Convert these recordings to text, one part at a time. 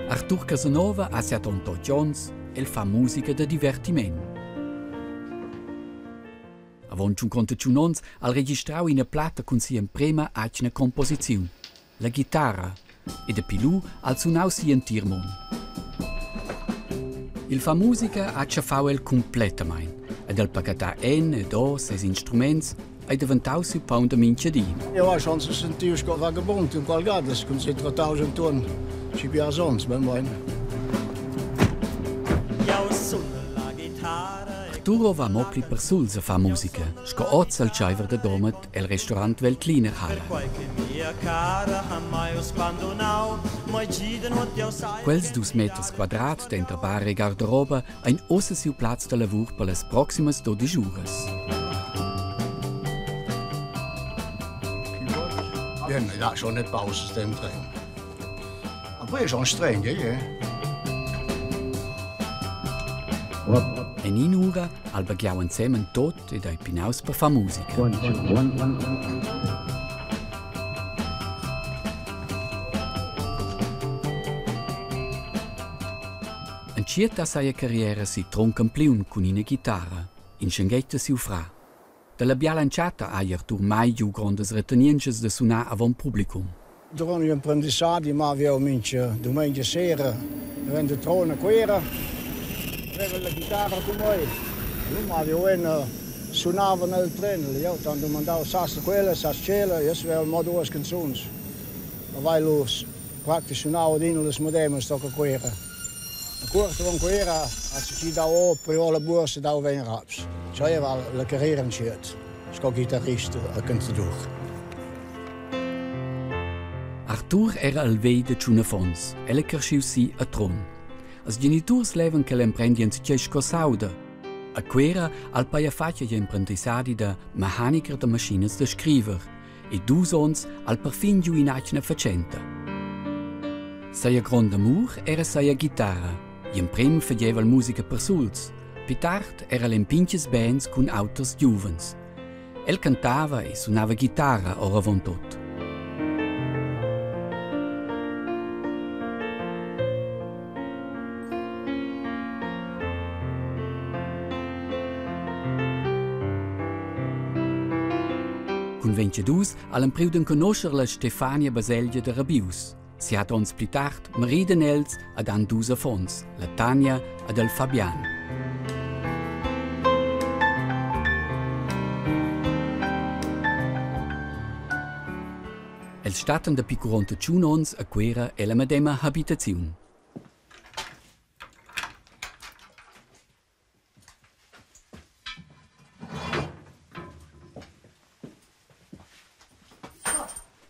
Artur Casanova ha 78 ans e fa musica da divertimento. Avon 51 ans ha registrato una plata con sia prima acna composizione, la chitarra, e da più ha suonato sia in tirmon. Il fa musica ha ciaffau el completamente, ed el pacatà e do ses instrumenti è diventato su pound de minchadin. Io ho chance di sentire che vagabondo in qualcosa, con 4.000 tonne, ci piace ben bene. Arturo va mopli per sulza fa musica, sco ozza al ciaiver da domet el restaurant Veltliner Halle. Quels 2 meters quadrat dentro bar e garderoba ein ossa siu plaz de lavur per les proximas 12 ures. Ja, da schon nicht Pause dem drin. Aber ist schon streng, ja. En in ura albaghiau insieme tot ed ai pinaus per fa musica. En cieta saia carriera si troncan pliun con una chitarra, in schenghetta siu fra. Dalla bialanciata ha Artur mai giù grandes reteniences de suonar avon publicum. Durante gli apprendissati, ma avevo mince domenica sera, wenn de trone quera, avevo la chitarra con noi. Ma avevo suonava nel treno, io tanto mandavo sassa quella, sassa quella, io avevo il modo di canzoni. Ma vai los, praktisch suonavo di le moderne stocca quera. A corte van quera, als je daar op, priola borse daar weer raps. Zo je wel de carrière in shirt. Als gitarrist kunt doen. Artur era al vei de Ciunafons, e le cresciu si a tron. As genitors leven che l'emprendien cesco sauda. A quera al paia faccia gli imprendisadi da mechaniker de machines de scriver, e 2 ons al perfin giù in acna facenta. Saia grand amour era saia chitarra. In prim faceva musica per suls, più tard era l'empinches bands con autos giuvens. El cantava e suonava chitarra ora von tot. Con 22 all'empriuden conoscer la Stefania Baselgia de Rabius. Si hat ons pli tard Marie de Nels ad an 2 fons, la Tania ad el Fabian. El statten da picurante ciunons a quera e la medema habitaziun.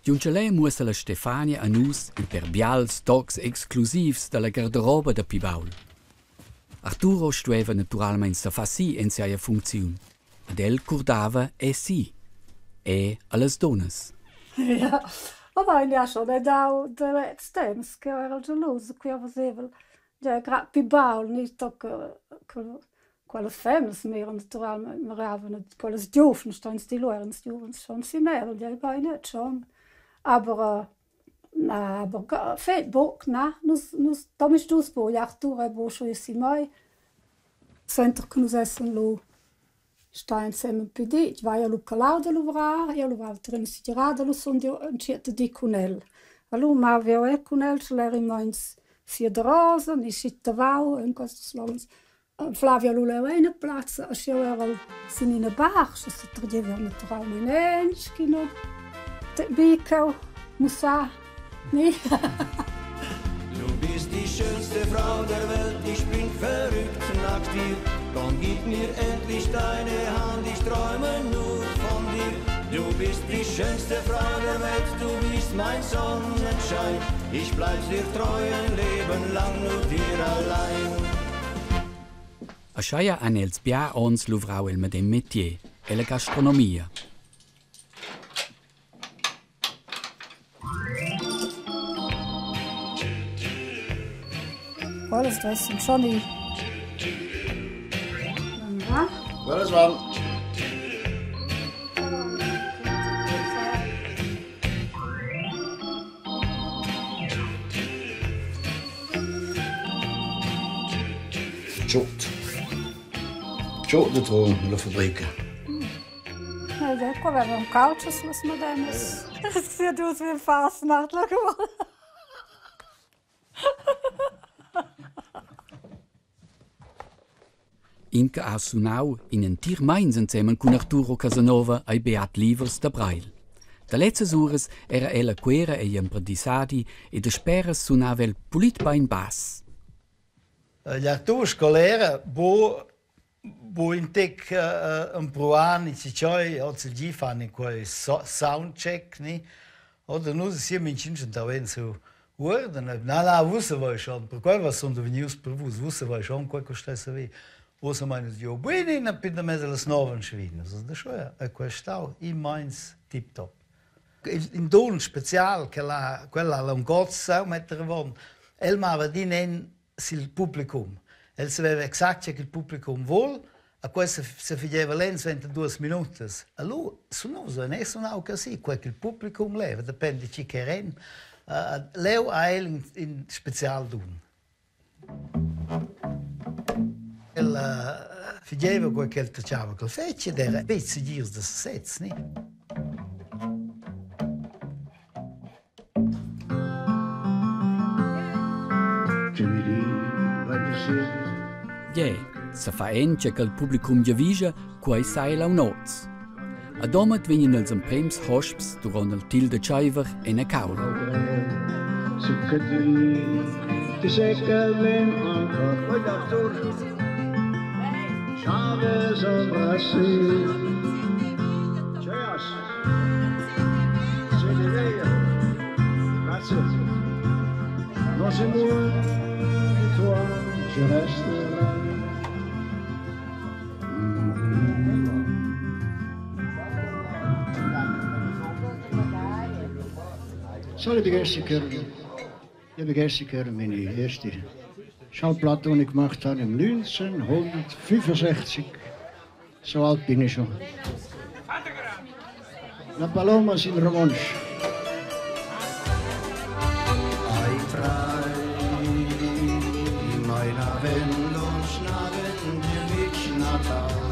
Giunchalè muestra la Stefania a nus in perbials tocs exclusivs dalla garderoba da Pibaul. Arturo stueva naturalmente sa fa si in sia funzione, ed el curdava e si, e alle donnes. Ja, ma ja schon da der stems che era geloso qui aveva ja grad Pibaul nicht doch quelle femmes mehr naturalmente mir haben quelle dürfen stand die Lorenz schon sie mehr ja bei nicht schon. Aber Facebook, nos tomiš tu spoj, Artur je bošo jesi moj. Centro que nos essen lo sta insieme PD, vai a Luca Lauda lovrar, io lo vado tre sidirada lo son dio un certo di Cunel. Allora ma aveva Cunel, ce l'era in moins sia de rosa, ni sittavau, in questo slogans. Flavia Luleu in plaza, a io era sinina bar, se si tradeva naturalmente enschino. Bikau, Musa, nee. Du bist die schönste Frau der Welt, ich bin verrückt nach dir. Komm, gib mir endlich deine Hand, ich träume nur von dir. Du bist die schönste Frau der Welt, du bist mein Sonnenschein. Ich bleib dir treu ein Leben lang, nur dir allein. A schaia an els bia ons luvrau el medem métier, e la gastronomia. Alles das sind schon die. Dat is wel. Ciò di trono nella fabbrica. Ecco, aveva un calcio sulle moderne. Si è giusto wie Fasnacht, Inca ha suonau in un tir mains insieme con Arturo Casanova e Beat Livers da Braille. Da letzes ures era ella quera e gli apprendissati e da speras suonava il pulit bain bass. Gli Arturo scolera, bo intek un proan in ciccioi, o se gi fanno quei soundcheck, ni? Oder nur sie Menschen da wenn so Wurden, na, wusste war schon, per quel was sono venuti per wusste war schon quel costesso vi. Osa meine io bene na pinda mezzo le snoven schwin. Also da schon a questau in Mainz tip top. In Don special quella un gozza mettere von. El ma va di nen sil publicum. El sapeva esatto che il publicum vuol. A questo se faceva lens 22 minuti. Allora, sono non così, quel che il publicum leva, dipende di chi ren. Leo ha in special dun. Faceva quel che faceva col fece ed era 20 giorni da sezzi, ni? Se fa ence che il publicum giavisce, quai sai la unoz. A domat vengono els emprems hosps durant il til de Chaiver e ne caula. Zal ik de eerste keer mijn eerste schallplatte die ik gemacht habe in 1965. Zo oud ben ik schon. La Palomas in Ramonsch. Ai frei, mein Abend und Schnaben, der Witsch Natal.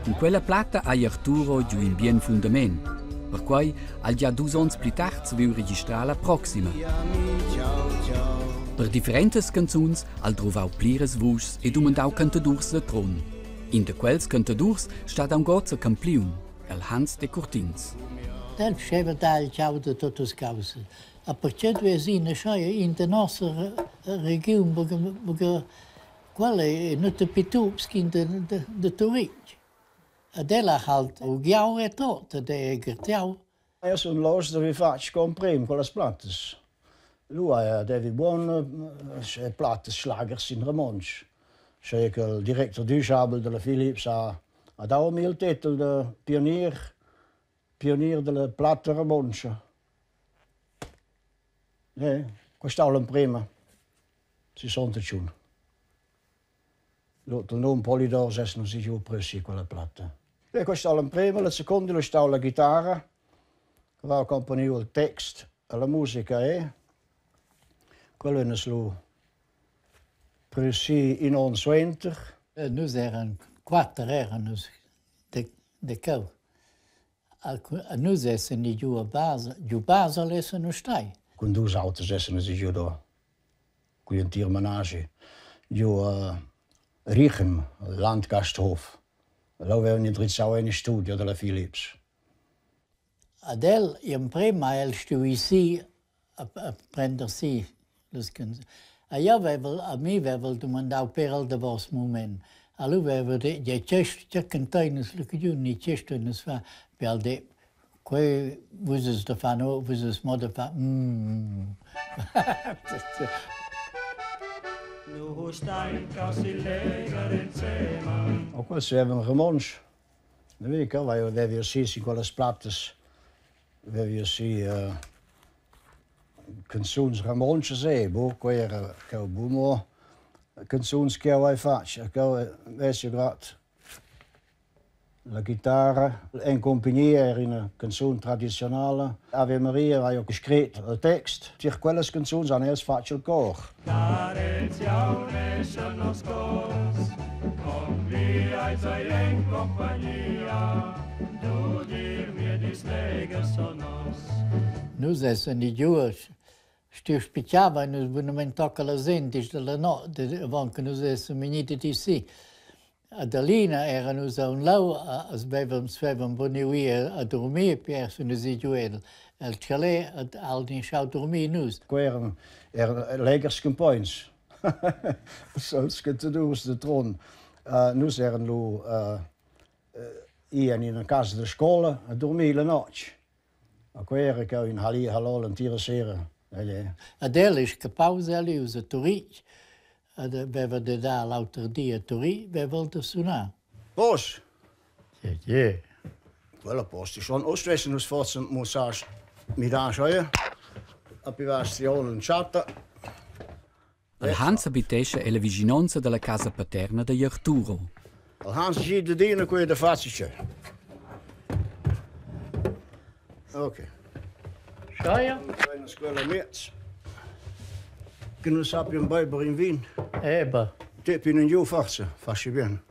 In quella plata ha Arturo giù in bien fundament, per cui al già 2 anni più tardi si viu registrare la prossima. Per differenti canzoni al trovau plires voci e domandau cantadurs de tron. In de quels cantadurs stat un gozzo campliun, el Hans de Curtins. Del sceva dal ciao de totus cause. A perché due sine schaie in der nostra region, perché quella è not pitupski in de Turic. Adela halt o giau e tot, de gertiau. Io sono lost dove faccio comprare con le platte. Lui devi buone platte slagers in Ramonsch. C'è il direttore du Schabel della Philips ha dato il titolo di pionier della platte Ramonsch. Questo è un prima. Si sono giù. Il nome Polydor non si giù presso quella platta. Questo è un prima, la seconda è la chitarra, che va accompagnato il testo e la musica. Quello è il presso in ons winter. Noi erano 4 erano de cau. Noi siamo giù a base non stai. Con 2 autos sono giù da qui in Tiermanage, giù a Riechem, Landgasthof. Là avevano in Drizzau in studio della Philips. Adel, in prima, el stuisi a prendersi le canzoni. A me avevo domandato per il vostro momento. Allora avevo detto, c'è cantaines, le chiuni, c'è fa per de quei vuses da fanno, vuses modo fa. Ook wel, ze hebben een Ramonsch. Dat weet ik al, we hebben hier in quelle plattes. We hebben hier canzons Ramonsch boh, quella che ho bumo canzons che ho fatto, che ho messo grazie. la chitarra, in compagnia era una canzone tradizionale. Ave Maria aveva scritto il testo. Per quelle canzoni hanno io fatto il coro. Noi siamo di giù, ci spicciava e noi non toccava la gente della notte, quando noi siamo venuti di sì. A Dalina erano a un lau, svevamo venire a dormire, perché noi si giù il chalet, al iniziato a dormire noi. Erano legerscampagnes. Zoals je te doen de tron. Nu zijn we hier in een kast de school, a dormire la notte. Quero che in Halli Halol en tiraseren. Adel is pauze ali usa Toric. Aveva da dare l'altro dia a Toric, aveva da suonare. Pos? Sì. Quello posto. Sono Oostwesten dus forse mossage mi dan schoeien. Op je wastion en chatta. Il Hans abitesce è la vicinanza della casa paterna di Arturo. Il Hans zie de dienen kun je de vatsetje. Oké. Scheuer? Kleine squella meets. Kunnen sapje een bijber in Wien. Eben. Tip in een jouw vachtse, vast je bien.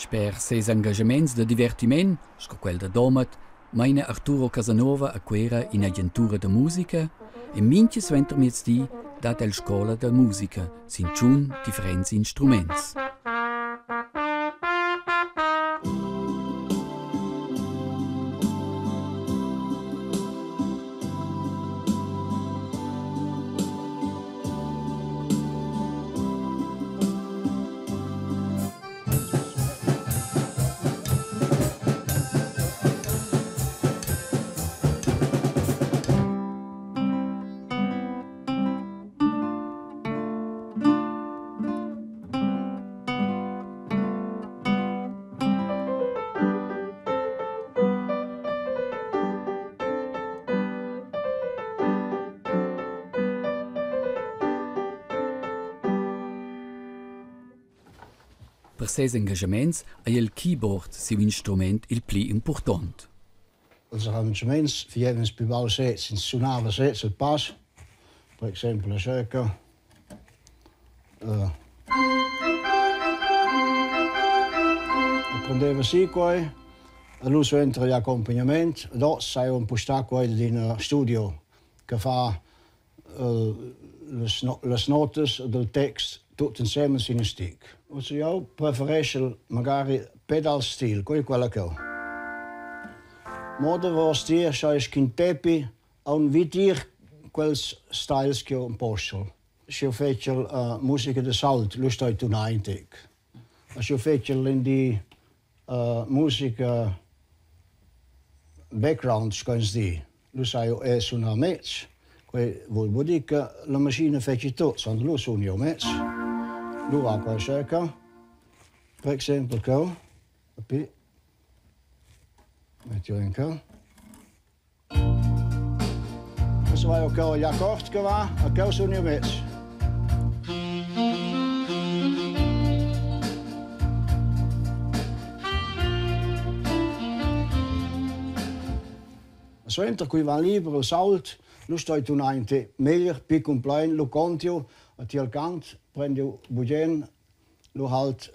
Per ses engagements de divertiment, sco quel de domat, meine Arturo Casanova a quera in agentura de musica e minches ventermiets di dat el scola de musica, sin tschun differents instruments. Per ses engagements è il keyboard siu instrument il pli important. Als arrangements, vijfens bebouwd zit, in Sunave zit, het pas. Per esempio, la cirkel. Prendeva sì qua, e lui entra gli accompagnamenti, dopo sai un po' sta qua in studio, che fa le notes del testo tutto insieme in een stick. Als jou preferisce magari pedalstil, quella che ho. Modo was dir, sai skintepi, un vitir quels styles che un postel. Als je fecel musica de salt, lust uit toen eindig. Als je fecel in die musica backgrounds kans die, lust ai suona mezz. Quei vuol dire che la macchina fece tutto, sono lui suona io mezz. Lui va qua cerca, per esempio qua, qui, metti in qua. Adesso vai qua gli accordi che va, a qua suona io mezz. Als winter qui va libero, salt, lu stai tu nainte, meglio, pic un plein, lu contio, a ti al cant, prendi bugen, lu halt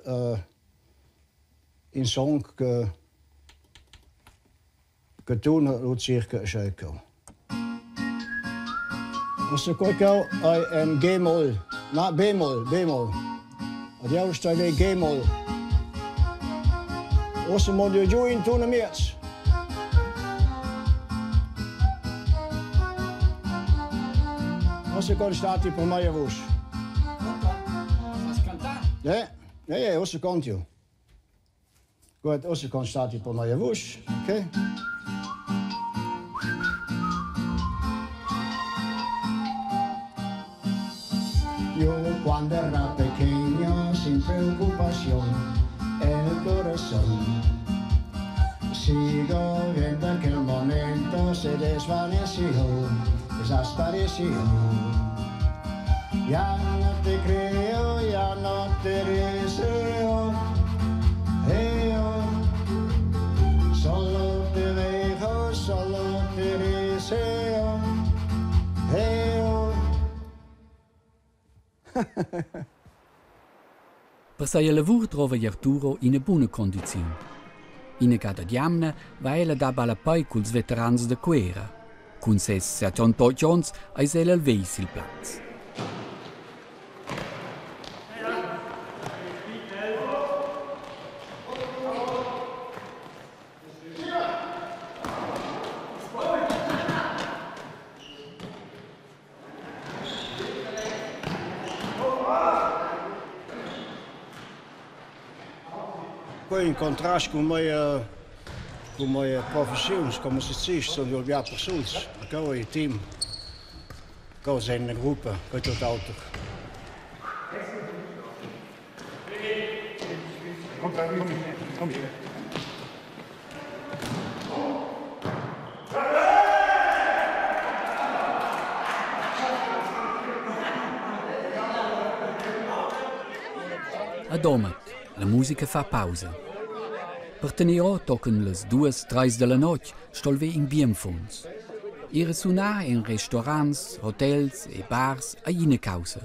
in song che tu lu circa scheikel. Als je kijkt naar G-moll, na B-moll, B-moll. Als jou staat bij G-moll. Als je moet je join toen meer. Als je kan staat hij voor mij woes. Ja, als je kan je. Goed, als je kan staat hij voor mij woes. Oké. Yo cuando era pequeño sin preocupación el corazón. Sigo viendo que el momento se desvaneció, desapareció. Ya no te creo, ya no te deseo. Solo te dejo, solo te deseo. Per sia lavur trova Arturo in buona condizione. In cada diamna va ella da balappai culs veterans de guerra. Con ses 78 ans eis ella al veis il plaz. In contrast com profissões, como se diz, são de olhar pessoas. Agora é team, agora é uma grupo, é todo auto. A domat, la musica fa pausa. Per tenir toquen les 2-3 de la notte, stolve in bienfons. Ihre sunar in restaurants, hotels e bars a ina causa.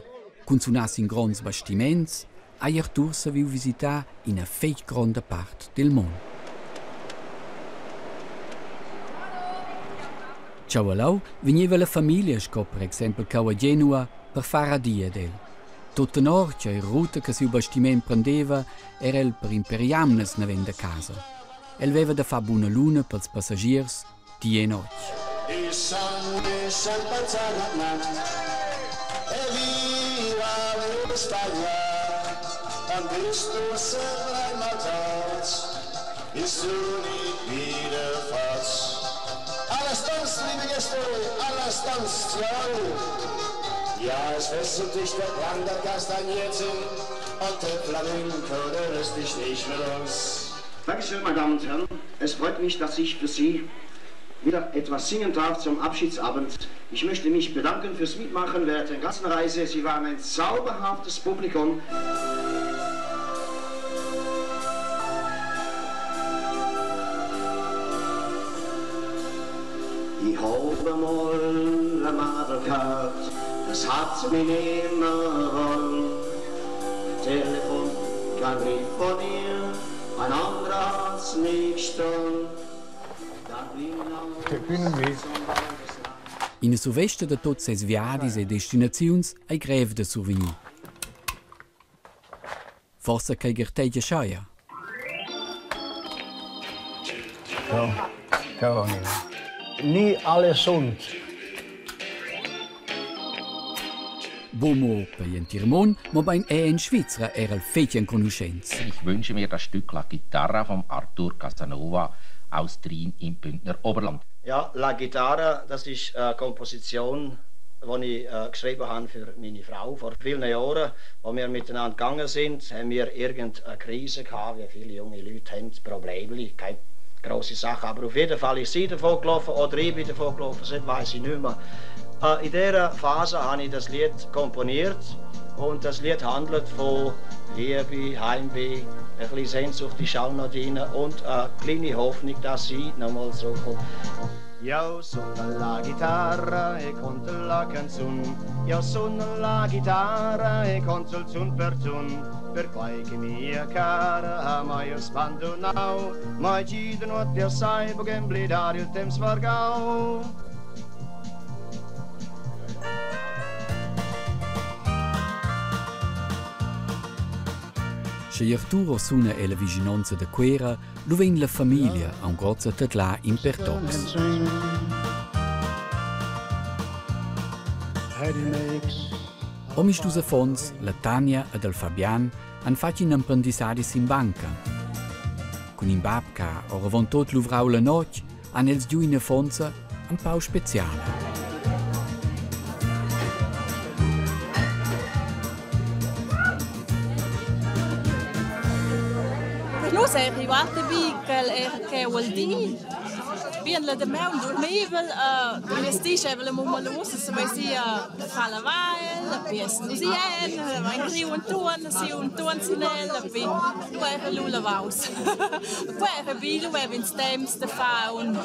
Con sunas in grands bastiments, a Artur se viu visitar in a feit grande part del mond. Ciao allau, veniva la famiglia sco per exempel cau a Genua per fare a dia del. Tutta norcia e ruta che sul bastiment prendeva era el per imperiamnes naven da casa. El veva da fa buona luna pels passagiers die e noc. Die Sonne scheint bald seiner Nacht, viva España, dann bist du so einmal tot, bist du nicht wieder fort. Alles tanzt, liebe Gäste, alles tanzt, ja. Ja, es fesselt dich der Klang der Kastagnetten und der Flamenco, der lässt dich nicht mehr los. Dankeschön, meine Damen und Herren. Es freut mich, dass ich für Sie wieder etwas singen darf zum Abschiedsabend. Ich möchte mich bedanken fürs Mitmachen während der ganzen Reise. Sie waren ein zauberhaftes Publikum. Ich habe mal eine Madel gehabt, das hat mich immer wollen. Telefon kann nicht von ihr, ein anderer hat's nicht tun. In a suvesta de tots ses viadis e destinaziuns ai grev de souvenir. Forse che gerteggia schaia. Niet alles sunt. Bomo per in Tirmon, ma bein in Schweizer era il fetchen conoscenz. Ich wünsche mir das Stück La Chitarra von Artur Casanova aus Trien im Bündner Oberland. Ja, La Chitarra, das ist eine Komposition, die ich geschrieben habe für meine Frau. Vor vielen Jahren, als wir miteinander gegangen sind, haben wir irgendeine Krise gehabt, wie viele junge Leute haben, Probleme, keine grosse Sache. Aber auf jeden Fall ist sie davon gelaufen oder ich bin davon gelaufen, das weiß ich nicht mehr. In dieser Phase habe ich das Lied komponiert und das Lied handelt von Liebe, Heimweh, ein bisschen Sehnsucht, die schauen noch rein und eine kleine Hoffnung, dass sie nochmal zurückkommt. Io sono la chitarra e conto la canzone, io sono la chitarra e conto il tun per qualche mia cara, ma io spando now, ma ci non ti assai, perché blidare il tempo svargau. Se Arturo suna e la vicinanza de Quera, lo ven la famiglia a un grozza tetlà in Pertox. Omis dus affons, la Tania ed el Fabian han fatto un apprendisadis in banca. Con in babca, ora von tot luvrau la noc, han els giù in affonza un pau speciale. Nus arrivati che vuol dire? Viene da me un dormibel, da vestisce aveva mamma lusa, se vai sia fa la vael, pies nusien, vai in un tuon sinella, poi lula vaus. Poi bilu in stems de faun,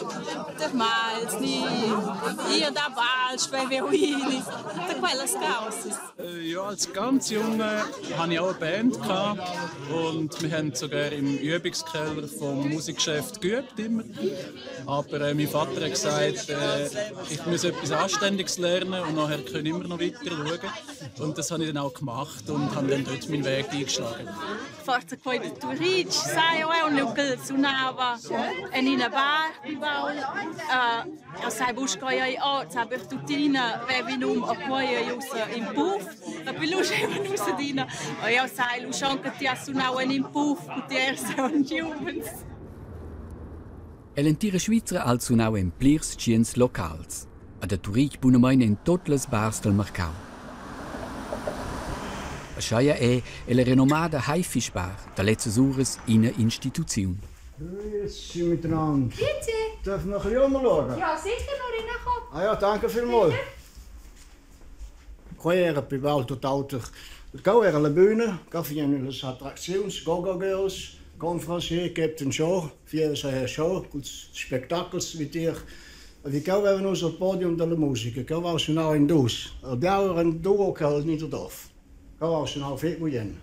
der mals ni, hier da balsch, bei Veruini, da quellas causes. Ja, als ganz Junge hatte ich auch eine Band und wir haben sogar im Übungskeller vom Musikgeschäft geübt immer. Aber mein Vater hat gesagt, ich muss etwas Anständiges lernen und nachher können immer noch weiter schauen. Und das habe ich dann auch gemacht und habe dann dort meinen Weg eingeschlagen. Forse poi di Turic, sai, è un local suonava in una bar di Baul. Sai busco io, sai per tuttina, vevinum a poi io in puff, a piluce in usadina. Io sai, lo schon che ti ha suonato in puff, ti erse un juvens. L'entire Svizra al suonau en plirs sciens locals. A da Turic bunamein in tot les bars del mercau. A schaia la renomada Haifischbar, da letztes Ures in einer Institution. Grüezi miteinander. Grüezi. Darf noch ein bisschen umschauen? Ja, sicher, noch reinkommen. Ah ja, danke vielmals. Quella per alto tautig. Gau era la bühne, gaffiano les attractions, go-go girls, conferencier, captain show, via zijn show, spektakels met hier. Vi gau era nos al podium della musica, gau was nou in dus. Abbiamo un duo che niet dof. Gau was nou veel moeien.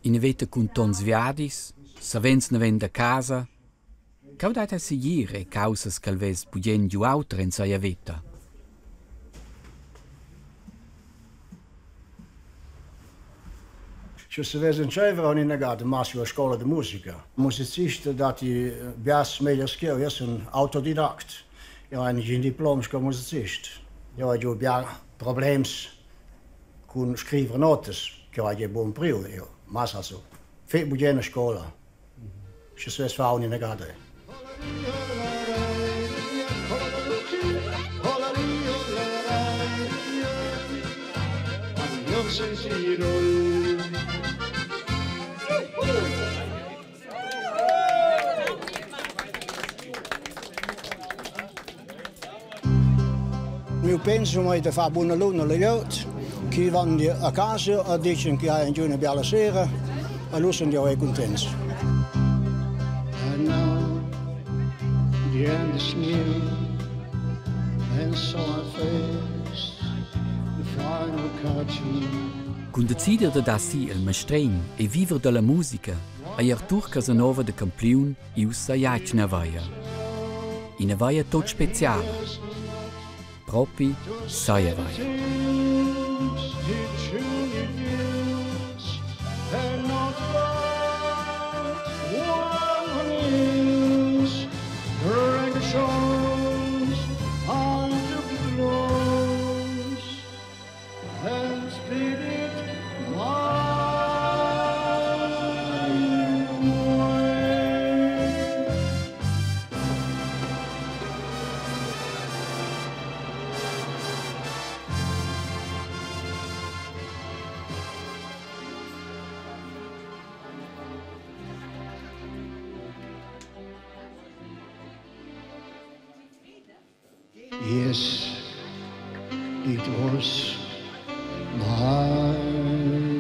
In veta con tons viadis, savens ne venda casa. Gau dat a seguir e causas calves pugien giu auter in saia veta. Se we zijn schrijver in de Massimo Scuola de Musica. Musicist dat hij bias meglio skill is een autodidact. Ja, en geen diplomas como musicist. Ja, je bia problems con scrivere notes, che je buon prio io. Ma also, fe buona scuola. Se se fa in de Nu penso mai te fa buona luna le jout, che vanno a casa e dicono che hai un giorno bella sera e loro sono contenti. And now the end is near and so I face the final curtain. Con decidere da si il mestrein e vivere della musica, a Artur Casanova de Campliun ius sa iac na vaia. Ina vaia tot speciale. Propi saia vaia. Yes, it was my way.